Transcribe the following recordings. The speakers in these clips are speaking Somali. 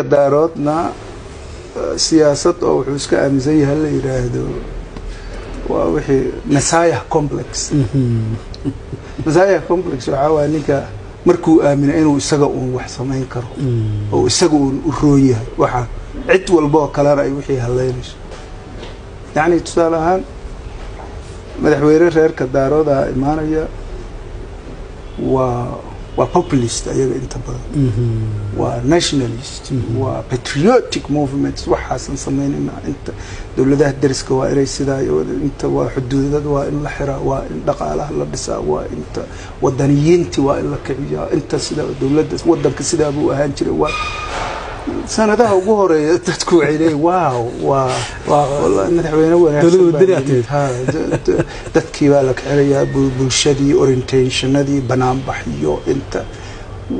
daaroodna siyaasad oo wuxuu iska aaminsan yahay la yiraahdo waa wixii Messiah complex Messiah complex waa ninka markuu aamino inuu isaga uu wax sameyn karo oo isaga uu roon yahay waxa cid walba oo kale ay wixii haleynayso yani tusaale ahaan madaxweyne reerka daarooda imaanaya waa populist ayaga inta badan waa nationalist waa patriotic movements waxaasan sameynayna inta dawladaha dariska waa inay sidaa inta waa xuduudada waa in la xiraa waa in dhaqaalaha la dhisaa waa inta wadaniyiinti waa in la kiciyaa inta sida dawladda wadanka sidaa buu ahaan jiray waa sanadaha ugu horeeya dadku waxay leeyihiin waa wallahi madaxweyne wanaagsan dadkii baa la kicinayaa bulshadii orientationadii banaanbaxyo inta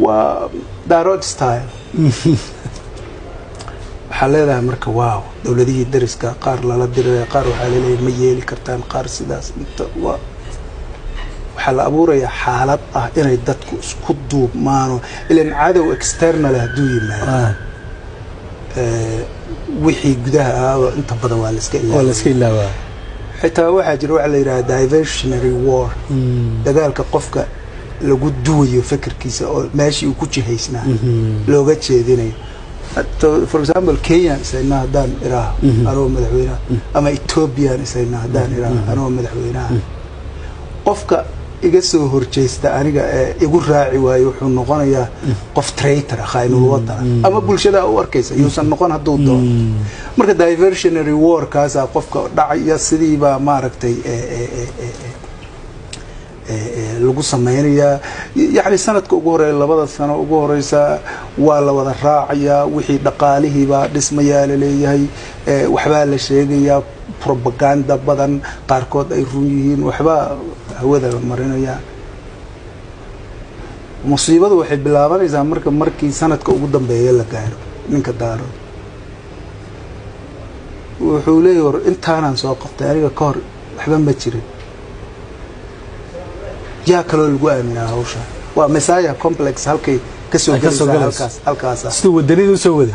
waa daarood style waxaa leedahay marka waaw dawladihii dariska qaar lala diray qaar waxaa leeyahay ma yeeli kartaan qaar sidaas inta waxaa la abuurayaa xaalad ah inay dadku isku duubmaano ilaan cadow external hadduu yimaado wixii gudaha ah inta badan waa la iska ilaawaa xitaa waxaa jira waxa la yiraahdaa diversionary war dagaalka qofka lagu duwayo fikirkiisa oo meeshii uu ku jihaysnaa looga jeedinayo for example Kenya sayna hadaan iraa anoo madaxweynaha ama Ethiopia sayna hadaan iraa anoo madaxweynaha qofka iga soo horjeesta aniga igu raaci waayo wuxuu noqonayaa qof traitor khaynul wadan ama bulshada u arkaysa yuusan noqon haduu doono marka diversionary war kaasa qofka dhacaya sidii ba maaragtay lagu sameeyaa yani sanadka ugu horeeya labada sano ugu horeysa waa la wada raacaya wixii dhaqaalihi ba dhismayaa leeyahay waxba la sheegaya propaganda badan qaarkood ay run yihiin waxba hawada marinaya musiibadu waxay bilaabanaysaa markii sanadka ugu dambeeya la gaaro ninka daaro wuxuu leeyahay intaanaan soo qabtay aniga ka hor waxba ma jirin yaa kale lagu aaminaa hawsha waa Messiah complex halkay ka soo halkaas sidoo wadanidu soo waday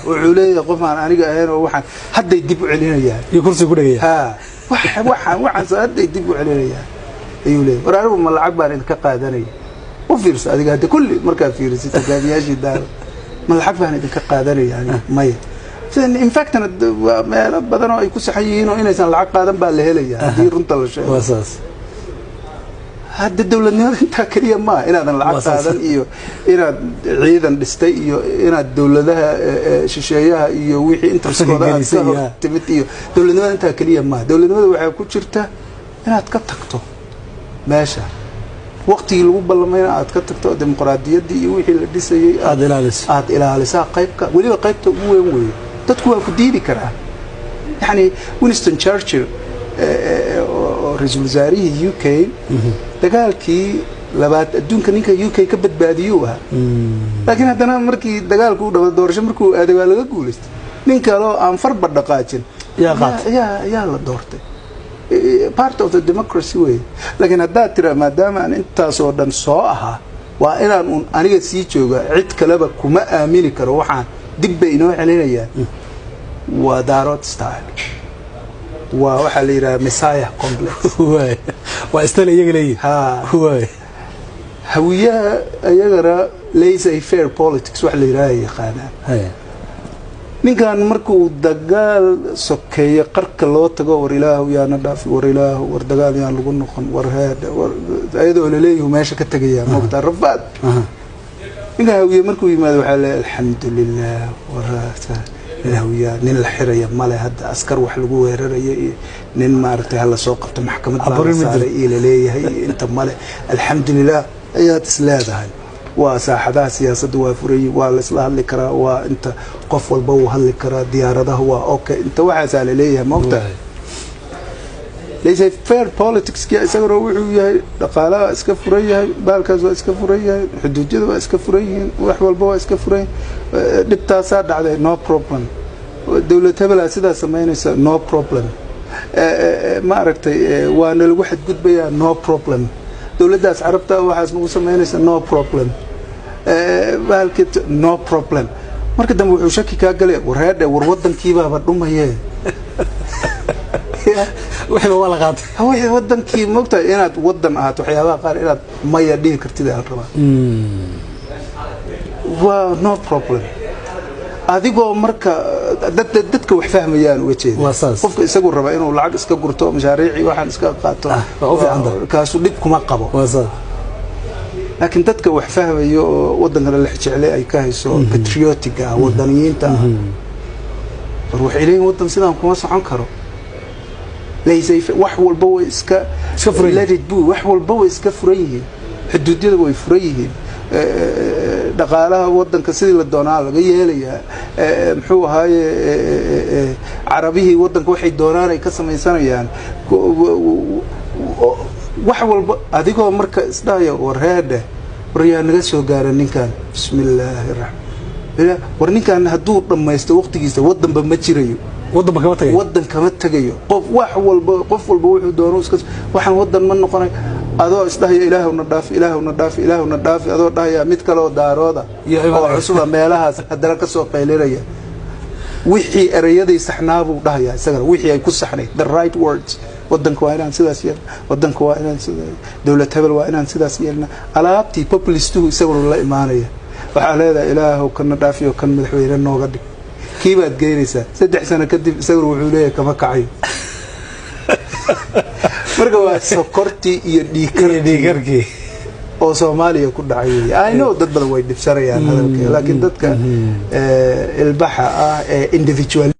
wuxuu leeyahay qof aan aniga ahayn oo waxaan hadday dib u celinayaan iyo kursi ku dhagaya waxaan hadday dib u celinayaan ayuu leeyahay waraabo ma lacag baan idinka qaadanay u fiirso adiga hadda kulli markaa fiirso tagaabiyaashii daaro ma lacag baan idinka qaadanay yani may in fact meel badan oo ay ku saxan yihiin oo inaysan lacag qaadan baa la helayaa hadii runta la sheego wasaas hadda dawladnimada inta kaliya ma inaadan lacag qaadan iyo inaad ciidan dhistay iyo inaad dawladaha shisheeyaha iyo wixii interskooda aad timid iyo dawladnimada inta kaliya ma dawladnimada waxay ku jirtaa inaad ka tagto meesha waqtiga lagu ballamay aad ka tagto dimuqraadiyadda iyo wixii la dhisayay aad ilaalisaa qaybka waliba qaybta ugu weyn weey dadku waa ku diidi karaa yani Winston Churchill raiisul wasaarihii UK dagaalkii labaad adduunka ninka UK ka badbaadiyay laakiin haddana markii dagaalku u dhaw doorasho markuu aaday waa laga guuleystay nin kale oo aan farba dhaqaajin yaa la doortay part of the democracy way laakiin hadda tira maadaama aan intaas oo dhan soo ahaa waa inaan aniga sii jooga cid kaleba kuma aamini karo waxaan dib bay inoo celinayaan waa daarood style waxa la yiraahdaa Messiah complex waa istale iyaga leeyahay hawiya ayagara laissez-faire politics wax la yiraahdaa yaqaanaan ninkan markuu dagaal sokeeyo qarka loo tago war ilaahu yaana dhaafi war ilaahu war dagaal yaan lagu noqon war heed ayadoo la leeyahay meesha ka tagaya moqtar rafaad ninka hawiya markuu yimaado waxa la alxamdulillah waraata الهوية نين الحرية ماله هذا أسكر وحلقوا ويررية نين ما أرتها الله سوق قط محكمة صار إلى ليه هي أنت ماله الحمد لله أيها تسلاد هاي وساحدها سياسة وفري والإصلاح اللي كرا وأنت قف والبو هالكرا ديار هذا هو أوكي أنت وعز على ليه موقع ليس fair politics كي أسكر وعوية قالا إسكفرية بالكاز وإسكفرية حدود جذب إسكفرية وحول بوا إسكفرية دبتاسات على no problem الدولة تبلا سيدا سمينا no problem ما عرفت وأنا الواحد قد بيا no problem دولة داس عرفتها وحاسمه سمينا no problem بالكت no problem marka dambe wuxuu shaki ka galay wareed war wadankiiba ba dhumayee wixii wala qaatay wixii wadankii moogta inaad wadan ahaad waxyaabaha qaar inaad maya dhigi kartid aan rabaa waa no problem adigoo marka dadka wax fahmayaan uga jeedo qofka isagu raba inuu lacag iska gurto mashaariici waxaan iska qaato kaasu dib kuma qabo laakiin dadka wax fahmayo wadanka la jeclay ay ka hayso patriotic ah wadaniyiinta wax ileen wadan sidaan kuma socon karo leeyahay wax walba way iska furan let it be wax walba way iska furan yihiin xuduudyada way furan yihiin dhaqaalaha wadanka sidii la doonaa laga yeelayaa muxuu ahaaye carabihii wadanka waxay doonaan ay ka samaysanayaan wax walba adigoo marka isdhaaya wareede waryaa naga soo gaara ninkan bismillaahir rahmaan war ninkan hadduu dhamaysto waqtigiisa wadanba ma jirayo wadan kama tagayo qof walba wuxuu doono iska waxaan wadan ma noqonay adoo isdhaaya ilaahuna dhaaf adoo dhahaya mid kale oo daarooda oo cusub meelahaas hadana ka soo qeylinaya wixii erayadii saxnaabuu dhahaya isaga wixii ay ku saxnay the right words wadanka waa inaan sidaas yeelno wadanka waa inaan sidaas dawlad hebel waa inaan sidaas yeelno alaabtii populistu isaguna la imaanaya waxa leedahay ilaahu kana dhaafiyo kan madaxweyne nooga dhig kiibaad geynaysaa 3 sano kadib isaguna wuxuu leeyahay kama kacayo marka waa sokorti iyo dhiigarkii oo Soomaaliya ku dhacay I know dad badan way dhibsanayaan hadalka laakiin dadka ilbaxa ah ee individual